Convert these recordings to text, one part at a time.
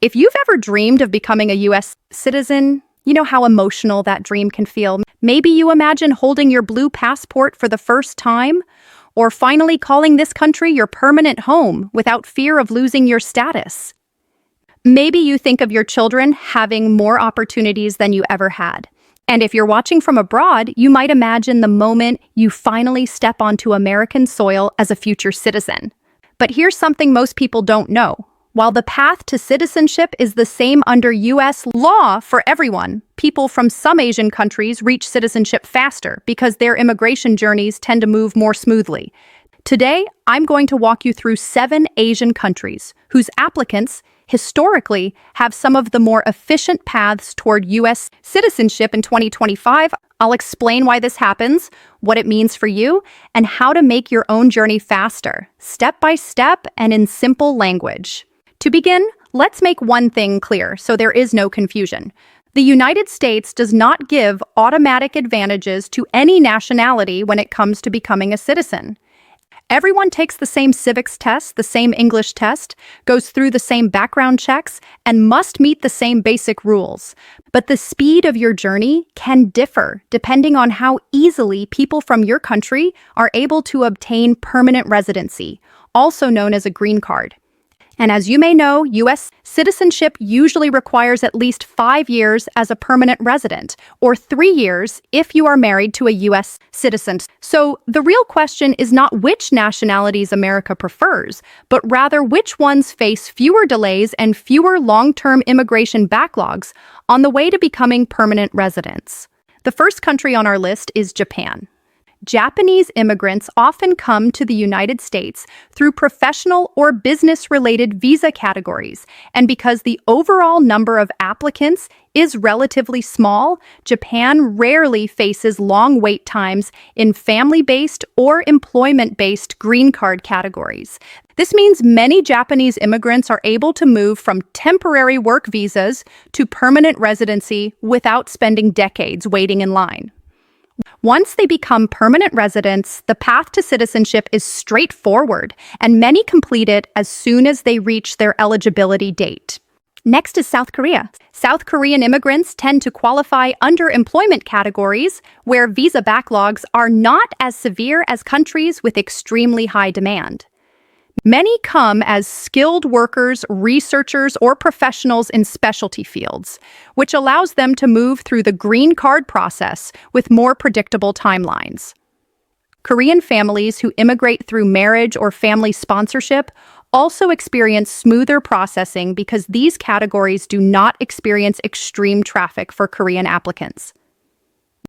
If you've ever dreamed of becoming a U.S. citizen, you know how emotional that dream can feel. Maybe you imagine holding your blue passport for the first time, or finally calling this country your permanent home without fear of losing your status. Maybe you think of your children having more opportunities than you ever had. And if you're watching from abroad, you might imagine the moment you finally step onto American soil as a future citizen. But here's something most people don't know. While the path to citizenship is the same under U.S. law for everyone, people from some Asian countries reach citizenship faster because their immigration journeys tend to move more smoothly. Today, I'm going to walk you through 7 Asian countries whose applicants historically have some of the more efficient paths toward U.S. citizenship in 2025. I'll explain why this happens, what it means for you, and how to make your own journey faster, step by step and in simple language. To begin, let's make one thing clear so there is no confusion. The United States does not give automatic advantages to any nationality when it comes to becoming a citizen. Everyone takes the same civics test, the same English test, goes through the same background checks, and must meet the same basic rules. But the speed of your journey can differ depending on how easily people from your country are able to obtain permanent residency, also known as a green card. And as you may know, U.S. citizenship usually requires at least 5 years as a permanent resident, or 3 years if you are married to a U.S. citizen. So the real question is not which nationalities America prefers, but rather which ones face fewer delays and fewer long-term immigration backlogs on the way to becoming permanent residents. The first country on our list is Japan. Japanese immigrants often come to the United States through professional or business-related visa categories, and because the overall number of applicants is relatively small, Japan rarely faces long wait times in family-based or employment-based green card categories. This means many Japanese immigrants are able to move from temporary work visas to permanent residency without spending decades waiting in line. Once they become permanent residents, the path to citizenship is straightforward, and many complete it as soon as they reach their eligibility date. Next is South Korea. South Korean immigrants tend to qualify under employment categories where visa backlogs are not as severe as countries with extremely high demand. Many come as skilled workers, researchers, or professionals in specialty fields, which allows them to move through the green card process with more predictable timelines. Korean families who immigrate through marriage or family sponsorship also experience smoother processing because these categories do not experience extreme traffic for Korean applicants.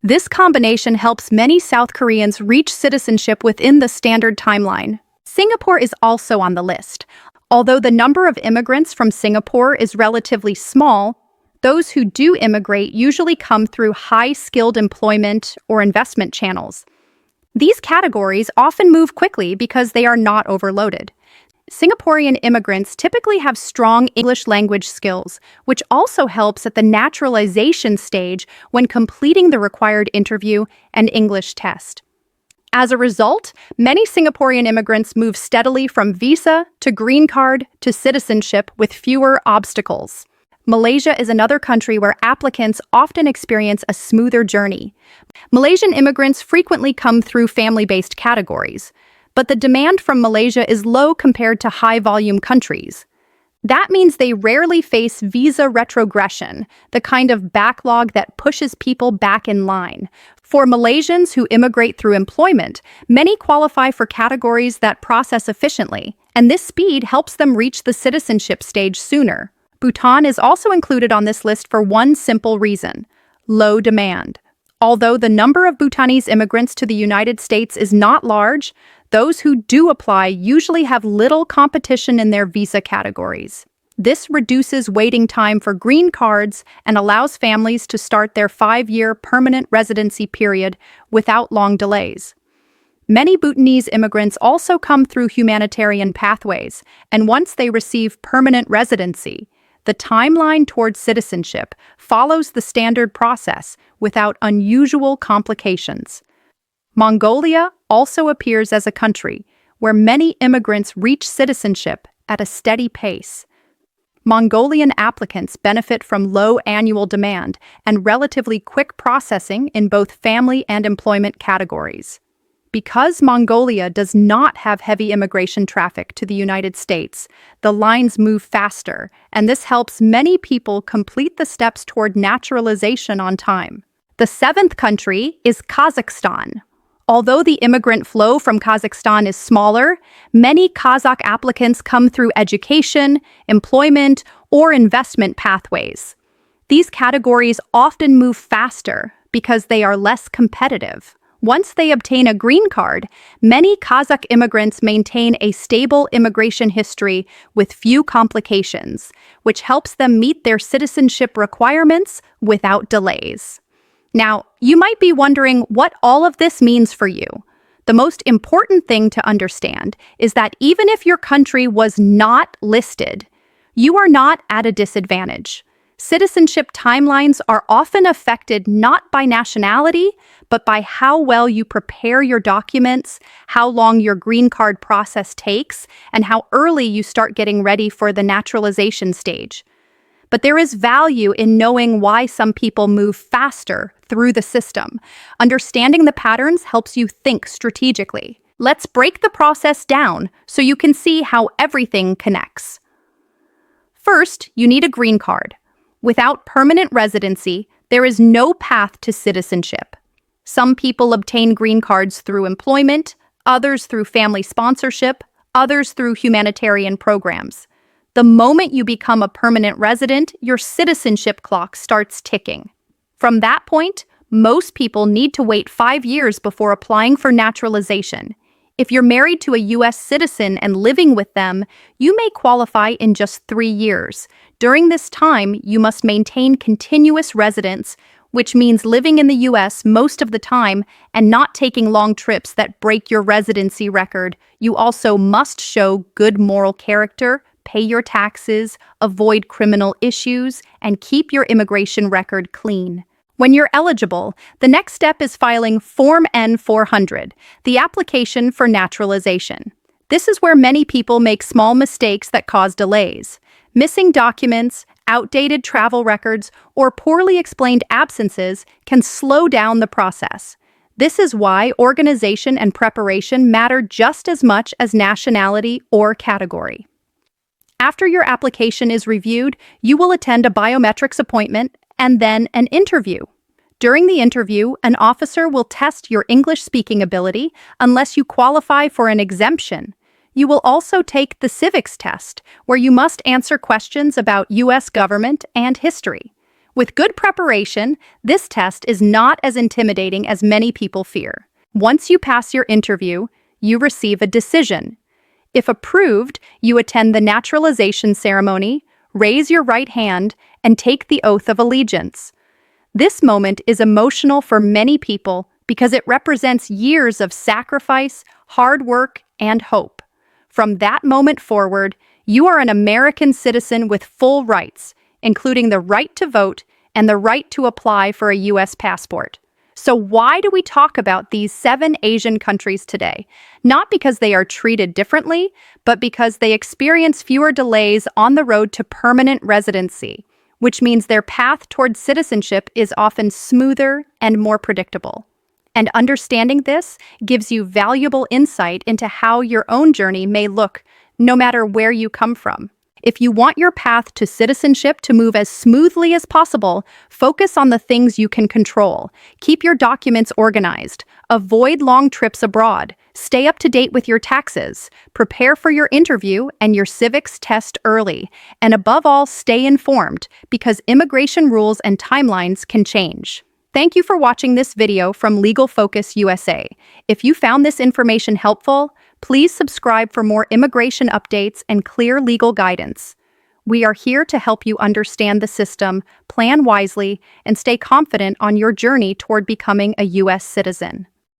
This combination helps many South Koreans reach citizenship within the standard timeline. Singapore is also on the list. Although the number of immigrants from Singapore is relatively small, those who do immigrate usually come through high-skilled employment or investment channels. These categories often move quickly because they are not overloaded. Singaporean immigrants typically have strong English language skills, which also helps at the naturalization stage when completing the required interview and English test. As a result, many Singaporean immigrants move steadily from visa to green card to citizenship with fewer obstacles. Malaysia is another country where applicants often experience a smoother journey. Malaysian immigrants frequently come through family-based categories, but the demand from Malaysia is low compared to high-volume countries. That means they rarely face visa retrogression, the kind of backlog that pushes people back in line. For Malaysians who immigrate through employment, many qualify for categories that process efficiently, and this speed helps them reach the citizenship stage sooner. Bhutan is also included on this list for one simple reason: low demand. Although the number of Bhutanese immigrants to the United States is not large, those who do apply usually have little competition in their visa categories. This reduces waiting time for green cards and allows families to start their 5-year permanent residency period without long delays. Many Bhutanese immigrants also come through humanitarian pathways, and once they receive permanent residency, the timeline towards citizenship follows the standard process without unusual complications. Mongolia also appears as a country where many immigrants reach citizenship at a steady pace. Mongolian applicants benefit from low annual demand and relatively quick processing in both family and employment categories. Because Mongolia does not have heavy immigration traffic to the United States, the lines move faster, and this helps many people complete the steps toward naturalization on time. The seventh country is Kazakhstan. Although the immigrant flow from Kazakhstan is smaller, many Kazakh applicants come through education, employment, or investment pathways. These categories often move faster because they are less competitive. Once they obtain a green card, many Kazakh immigrants maintain a stable immigration history with few complications, which helps them meet their citizenship requirements without delays. Now, you might be wondering what all of this means for you. The most important thing to understand is that even if your country was not listed, you are not at a disadvantage. Citizenship timelines are often affected not by nationality, but by how well you prepare your documents, how long your green card process takes, and how early you start getting ready for the naturalization stage. But there is value in knowing why some people move faster through the system. Understanding the patterns helps you think strategically. Let's break the process down so you can see how everything connects. First, you need a green card. Without permanent residency, there is no path to citizenship. Some people obtain green cards through employment, others through family sponsorship, others through humanitarian programs. The moment you become a permanent resident, your citizenship clock starts ticking. From that point, most people need to wait 5 years before applying for naturalization. If you're married to a U.S. citizen and living with them, you may qualify in just 3 years. During this time, you must maintain continuous residence, which means living in the U.S. most of the time and not taking long trips that break your residency record. You also must show good moral character, pay your taxes, avoid criminal issues, and keep your immigration record clean. When you're eligible, the next step is filing Form N-400, the application for naturalization. This is where many people make small mistakes that cause delays. Missing documents, outdated travel records, or poorly explained absences can slow down the process. This is why organization and preparation matter just as much as nationality or category. After your application is reviewed, you will attend a biometrics appointment and then an interview. During the interview, an officer will test your English speaking ability unless you qualify for an exemption. You will also take the civics test, where you must answer questions about U.S. government and history. With good preparation, this test is not as intimidating as many people fear. Once you pass your interview, you receive a decision. If approved, you attend the naturalization ceremony, raise your right hand, and take the oath of allegiance. This moment is emotional for many people because it represents years of sacrifice, hard work, and hope. From that moment forward, you are an American citizen with full rights, including the right to vote and the right to apply for a U.S. passport. So why do we talk about these 7 Asian countries today? Not because they are treated differently, but because they experience fewer delays on the road to permanent residency, which means their path toward citizenship is often smoother and more predictable. And understanding this gives you valuable insight into how your own journey may look, no matter where you come from. If you want your path to citizenship to move as smoothly as possible, focus on the things you can control. Keep your documents organized. Avoid long trips abroad. Stay up to date with your taxes. Prepare for your interview and your civics test early. And above all, stay informed, because immigration rules and timelines can change. Thank you for watching this video from Legal Focus USA. If you found this information helpful, please subscribe for more immigration updates and clear legal guidance. We are here to help you understand the system, plan wisely, and stay confident on your journey toward becoming a U.S. citizen.